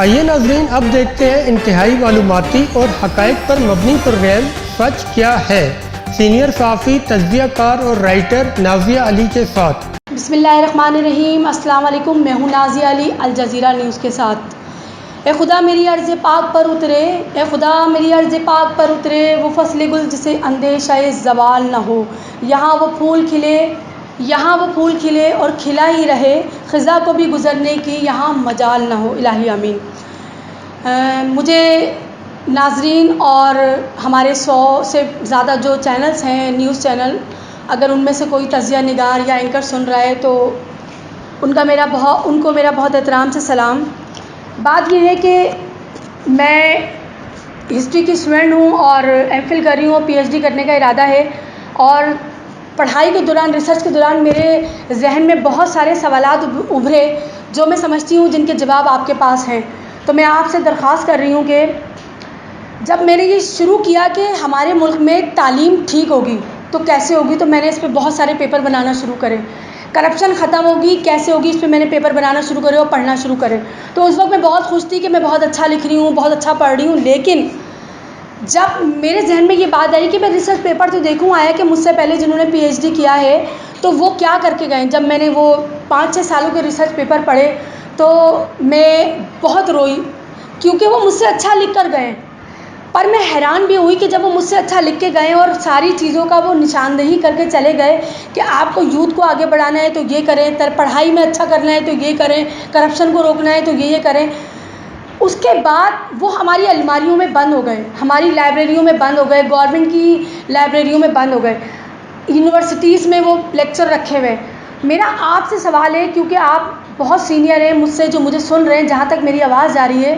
آئیے ناظرین، اب دیکھتے ہیں انتہائی معلوماتی اور حقائق پر مبنی پروگرام سچ کیا ہے، سینئر صحافی، تجزیہ کار اور رائٹر نازیہ علی کے ساتھ۔ بسم اللہ الرحمن الرحیم۔ السلام علیکم، میں ہوں نازیہ علی، الجزیرہ نیوز کے ساتھ۔ اے خدا میری عرض پاک پر اترے، اے خدا میری عرض پاک پر اترے، وہ فصل گل جسے اندیشہ زوال نہ ہو، یہاں وہ پھول کھلے اور کھلا ہی رہے، خزاں کو بھی گزرنے کی یہاں مجال نہ ہو، الہی آمین۔ مجھے ناظرین اور ہمارے 100 سے زیادہ جو چینلز ہیں، نیوز چینل، اگر ان میں سے کوئی تجزیہ نگار یا اینکر سن رہا ہے تو ان کو میرا بہت احترام سے سلام۔ بات یہ ہے کہ میں ہسٹری کی اسٹوڈنٹ ہوں اور ایم فل کر رہی ہوں، پی ایچ ڈی کرنے کا ارادہ ہے، اور پڑھائی کے دوران، ریسرچ کے دوران میرے ذہن میں بہت سارے سوالات ابھرے جو میں سمجھتی ہوں جن کے جواب آپ کے پاس ہیں۔ تو میں آپ سے درخواست کر رہی ہوں کہ جب میں نے یہ شروع کیا کہ ہمارے ملک میں تعلیم ٹھیک ہوگی تو کیسے ہوگی، تو میں نے اس پہ بہت سارے پیپر بنانا شروع کرے۔ کرپشن ختم ہوگی کیسے ہوگی، اس پہ میں نے پیپر بنانا شروع کرے اور پڑھنا شروع کرے۔ تو اس وقت میں بہت خوش تھی کہ میں بہت اچھا لکھ رہی ہوں، بہت اچھا پڑھ رہی ہوں، لیکن جب میرے ذہن میں یہ بات آئی کہ میں ریسرچ پیپر تو دیکھوں آیا کہ مجھ سے پہلے جنہوں نے پی ایچ ڈی کیا ہے تو وہ کیا کر کے گئے، جب میں نے وہ 5-6 سالوں کے ریسرچ پیپر پڑھے تو میں بہت روئی، کیونکہ وہ مجھ سے اچھا لکھ کر گئے، پر میں حیران بھی ہوئی کہ جب وہ مجھ سے اچھا لکھ کے گئے اور ساری چیزوں کا وہ نشاندہی کر کے چلے گئے کہ آپ کو یوتھ کو آگے بڑھانا ہے تو یہ کریں، پڑھائی میں اچھا کرنا ہے تو یہ کریں، کرپشن کو روکنا ہے تو یہ کریں، اس کے بعد وہ ہماری الماریوں میں بند ہو گئے، ہماری لائبریریوں میں بند ہو گئے، گورنمنٹ کی لائبریریوں میں بند ہو گئے، یونیورسٹیز میں وہ لیکچر رکھے ہوئے۔ میرا آپ سے سوال ہے، کیونکہ آپ بہت سینئر ہیں مجھ سے، جو مجھے سن رہے ہیں، جہاں تک میری آواز جا رہی ہے،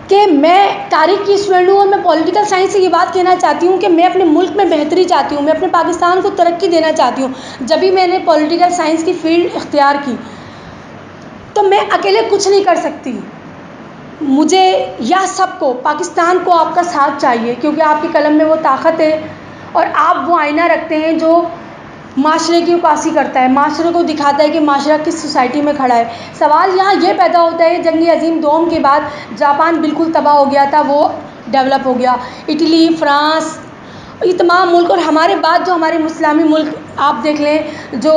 کہ میں تاریخ کی اسٹوڈنٹ ہوں اور میں پولیٹیکل سائنس سے یہ بات کہنا چاہتی ہوں کہ میں اپنے ملک میں بہتری چاہتی ہوں، میں اپنے پاکستان کو ترقی دینا چاہتی ہوں۔ جب بھی میں نے پولیٹیکل سائنس کی فیلڈ اختیار کی تو میں اکیلے کچھ نہیں کر سکتی، مجھے یا سب کو، پاکستان کو آپ کا ساتھ چاہیے، کیونکہ آپ کی قلم میں وہ طاقت ہے اور آپ وہ آئینہ رکھتے ہیں جو معاشرے کی عکاسی کرتا ہے، معاشرے کو دکھاتا ہے کہ معاشرہ کس سوسائٹی میں کھڑا ہے۔ سوال یہاں یہ پیدا ہوتا ہے، جنگ عظیم دوم کے بعد جاپان بالکل تباہ ہو گیا تھا، وہ ڈیولپ ہو گیا، اٹلی، فرانس، یہ تمام ملک، اور ہمارے بعد جو ہمارے اسلامی ملک آپ دیکھ لیں جو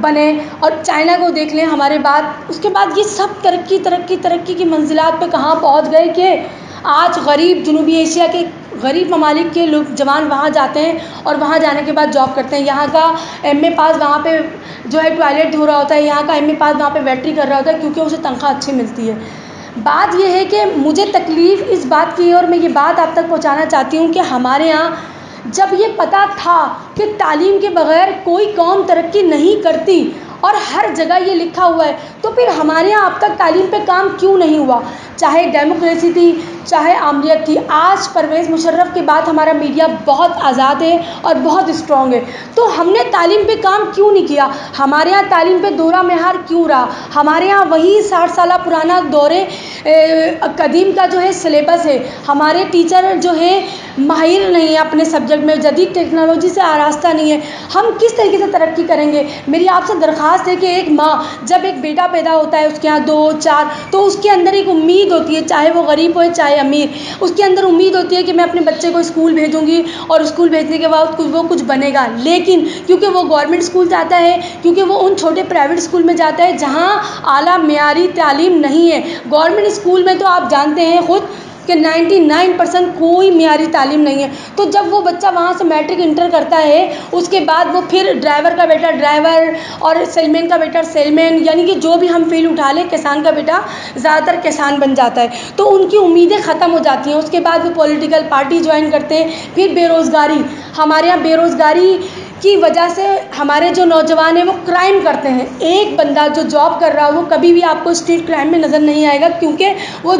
بنے، اور چائنا کو دیکھ لیں ہمارے بعد، اس کے بعد یہ سب ترقی کی منزلات پہ کہاں پہنچ گئے کہ آج غریب جنوبی ایشیا کے غریب ممالک کے لوگ جوان وہاں جاتے ہیں اور وہاں جانے کے بعد جاب کرتے ہیں، یہاں کا ایم اے پاس وہاں پہ جو ہے ٹوائلٹ دھو رہا ہوتا ہے، یہاں کا ایم اے پاس وہاں پہ ویٹری کر رہا ہوتا ہے، کیونکہ اسے تنخواہ اچھی ملتی ہے۔ بات یہ ہے کہ مجھے تکلیف اس بات کی ہے اور میں یہ بات آپ تک پہنچانا چاہتی ہوں کہ ہمارے یہاں جب یہ پتہ تھا کہ تعلیم کے بغیر کوئی قوم ترقی نہیں کرتی اور ہر جگہ یہ لکھا ہوا ہے، تو پھر ہمارے یہاں اب تک تعلیم پہ کام کیوں نہیں ہوا؟ چاہے ڈیموکریسی تھی، چاہے آمریت تھی، آج پرویز مشرف کے بعد ہمارا میڈیا بہت آزاد ہے اور بہت اسٹرانگ ہے، تو ہم نے تعلیم پہ کام کیوں نہیں کیا؟ ہمارے یہاں تعلیم پہ دورہ مہار کیوں رہا؟ ہمارے یہاں وہی 60 سالہ پرانا دورے قدیم کا جو ہے سلیبس ہے، ہمارے ٹیچر جو ہے ماہر نہیں ہیں اپنے سبجیکٹ میں، جدید ٹیکنالوجی سے آراستہ نہیں ہے، ہم کس طریقے سے ترقی کریں گے؟ میری آپ سے درخواست ہے کہ ایک ماں جب ایک بیٹا پیدا ہوتا ہے، اس کے یہاں 2-4، تو اس کے اندر ایک امید ہوتی ہے، چاہے وہ غریب ہو چاہے امیر، اس کے اندر امید ہوتی ہے کہ میں اپنے بچے کو اسکول بھیجوں گی اور اسکول بھیجنے کے بعد وہ کچھ بنے گا، لیکن کیونکہ وہ گورنمنٹ اسکول جاتا ہے، کیونکہ وہ ان چھوٹے پرائیویٹ اسکول میں جاتا ہے جہاں اعلیٰ معیاری تعلیم نہیں ہے۔ گورنمنٹ اسکول میں تو آپ جانتے ہیں خود کہ 99% کوئی معیاری تعلیم نہیں ہے، تو جب وہ بچہ وہاں سے میٹرک انٹر کرتا ہے، اس کے بعد وہ پھر ڈرائیور کا بیٹا ڈرائیور اور سیلمین کا بیٹا سیلمین، یعنی کہ جو بھی ہم فیلڈ اٹھا لیں، کسان کا بیٹا زیادہ تر کسان بن جاتا ہے، تو ان کی امیدیں ختم ہو جاتی ہیں، اس کے بعد وہ پولیٹیکل پارٹی جوائن کرتے ہیں، پھر بے روزگاری، ہمارے یہاں بے روزگاری کی وجہ سے ہمارے جو نوجوان ہیں وہ کرائم کرتے ہیں۔ ایک بندہ جو جاب کر رہا ہے وہ کبھی بھی آپ کو اسٹریٹ کرائم میں نظر نہیں آئے گا، کیونکہ وہ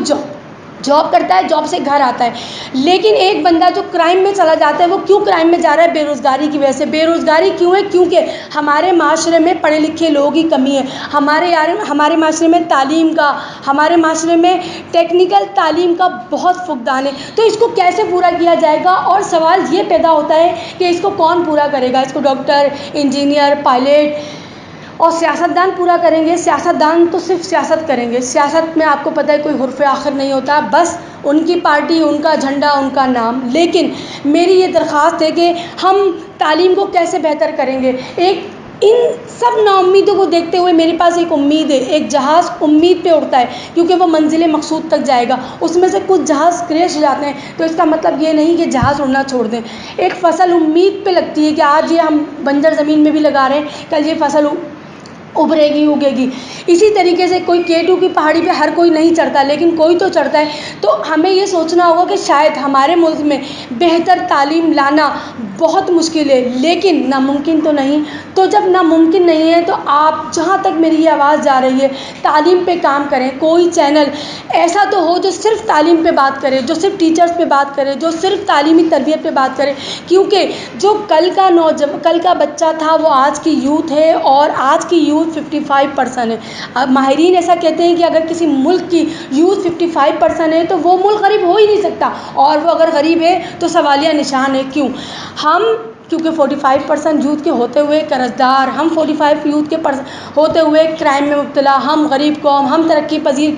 جاب کرتا ہے، جاب سے گھر آتا ہے، لیکن ایک بندہ جو کرائم میں چلا جاتا ہے، وہ کیوں کرائم میں جا رہا ہے؟ بے روزگاری کی وجہ سے۔ بے روزگاری کیوں ہے؟ کیونکہ ہمارے معاشرے میں پڑھے لکھے لوگوں کی کمی ہے، ہمارے معاشرے میں تعلیم کا، ہمارے معاشرے میں ٹیکنیکل تعلیم کا بہت فقدان ہے، تو اس کو کیسے پورا کیا جائے گا؟ اور سوال یہ پیدا ہوتا ہے کہ اس کو کون پورا کرے گا؟ اس کو ڈاکٹر، انجینئر، پائلٹ اور سیاستدان پورا کریں گے. سیاستدان تو صرف سیاست کریں گے. سیاست میں آپ کو پتہ ہے کوئی حرف آخر نہیں ہوتا، بس ان کی پارٹی، ان کا جھنڈا، ان کا نام. لیکن میری یہ درخواست ہے کہ ہم تعلیم کو کیسے بہتر کریں گے. ان سب نا امیدوں کو دیکھتے ہوئے میرے پاس ایک امید ہے. ایک جہاز امید پہ اڑتا ہے کیونکہ وہ منزل مقصود تک جائے گا. اس میں سے کچھ جہاز کریش ہو جاتے ہیں تو اس کا مطلب یہ نہیں کہ جہاز اڑنا چھوڑ دیں. ایک فصل امید پہ لگتی ہے کہ آج یہ ہم بنجر زمین میں بھی لگا رہے ہیں، کل یہ فصل ابھرے گی، اگے گی. اسی طریقے سے کوئی K2 کی پہاڑی پہ ہر کوئی نہیں چڑھتا، لیکن کوئی تو چڑھتا ہے. تو ہمیں یہ سوچنا ہوگا کہ شاید ہمارے ملک میں بہتر تعلیم لانا بہت مشکل ہے، لیکن ناممکن تو نہیں. تو جب ناممکن نہیں ہے تو آپ جہاں تک میری یہ آواز جا رہی ہے، تعلیم پہ کام کریں. کوئی چینل ایسا تو ہو جو صرف تعلیم پہ بات کرے، جو صرف ٹیچرز پہ بات کرے، جو صرف تعلیمی تربیت پہ بات کرے. کیونکہ جو کل کا بچہ تھا وہ آج کی یوتھ ہے، اور آج کی یوتھ 55% ہے. اب ماہرین ایسا کہتے ہیں کہ اگر کسی ملک کی یوتھ 55% ہے تو وہ ملک غریب ہو ہی نہیں سکتا، اور وہ اگر غریب ہے تو سوالیہ نشان ہے. کیونکہ 45% یوتھ کے ہوتے ہوئے قرض دار، ہم 45 یوتھ کے ہوتے ہوئے کرائم میں مبتلا، ہم غریب قوم، ہم ترقی پذیر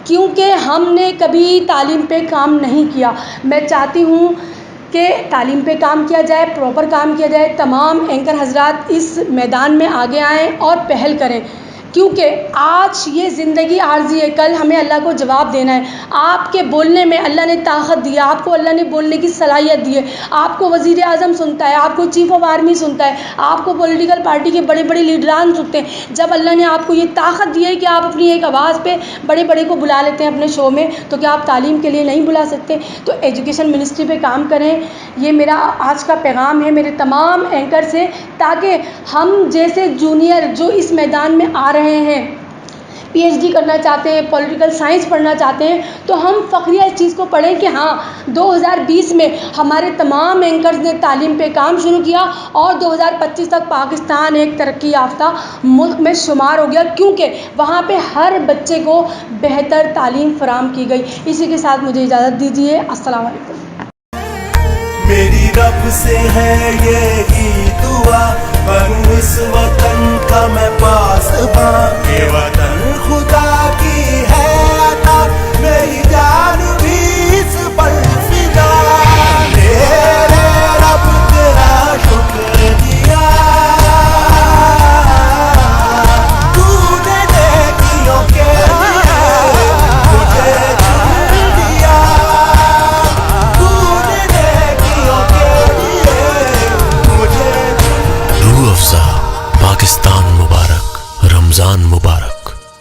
کیونکہ ہم نے کبھی تعلیم پہ کام نہیں کیا. میں چاہتی ہوں کہ تعلیم پہ کام کیا جائے، پراپر کام کیا جائے. تمام اینکر حضرات اس میدان میں آگے آئیں اور پہل کریں، کیونکہ آج یہ زندگی عارضی ہے، کل ہمیں اللہ کو جواب دینا ہے. آپ کے بولنے میں اللہ نے طاقت دی ہے، آپ کو اللہ نے بولنے کی صلاحیت دی ہے. آپ کو وزیر اعظم سنتا ہے، آپ کو چیف آف آرمی سنتا ہے، آپ کو پولیٹیکل پارٹی کے بڑے بڑے لیڈران سنتے ہیں. جب اللہ نے آپ کو یہ طاقت دی ہے کہ آپ اپنی ایک آواز پہ بڑے بڑے کو بلا لیتے ہیں اپنے شو میں، تو کیا آپ تعلیم کے لیے نہیں بلا سکتے؟ تو ایجوکیشن منسٹری پہ کام کریں. یہ میرا آج کا پیغام ہے میرے تمام اینکر سے، تاکہ ہم جیسے جونیئر جو اس میدان میں آ رہے ہیں، PhD کرنا چاہتے ہیں، پولیٹیکل سائنس پڑھنا چاہتے ہیں، تو ہم فخریہ اس چیز کو پڑھیں کہ ہاں 2020 میں ہمارے تمام اینکرز نے تعلیم پہ کام شروع کیا، اور 2025 تک پاکستان ایک ترقی یافتہ ملک میں شمار ہو گیا، کیونکہ وہاں پہ ہر بچے کو بہتر تعلیم فراہم کی گئی. اسی کے ساتھ مجھے اجازت دیجیے. السلام علیکم. میری رب سے ہے یہی دعا، بنوں اس وطن کا میں پاسباں. یہ وطن خدا کی ہے عطا، میری جان بھی اس پر فدا. میرے رب تیرا شکریہ، تو نے نیکیوں کے لیے مجھے چن لیا. روح افزا پاکستان مبارک، رمضان مبارک.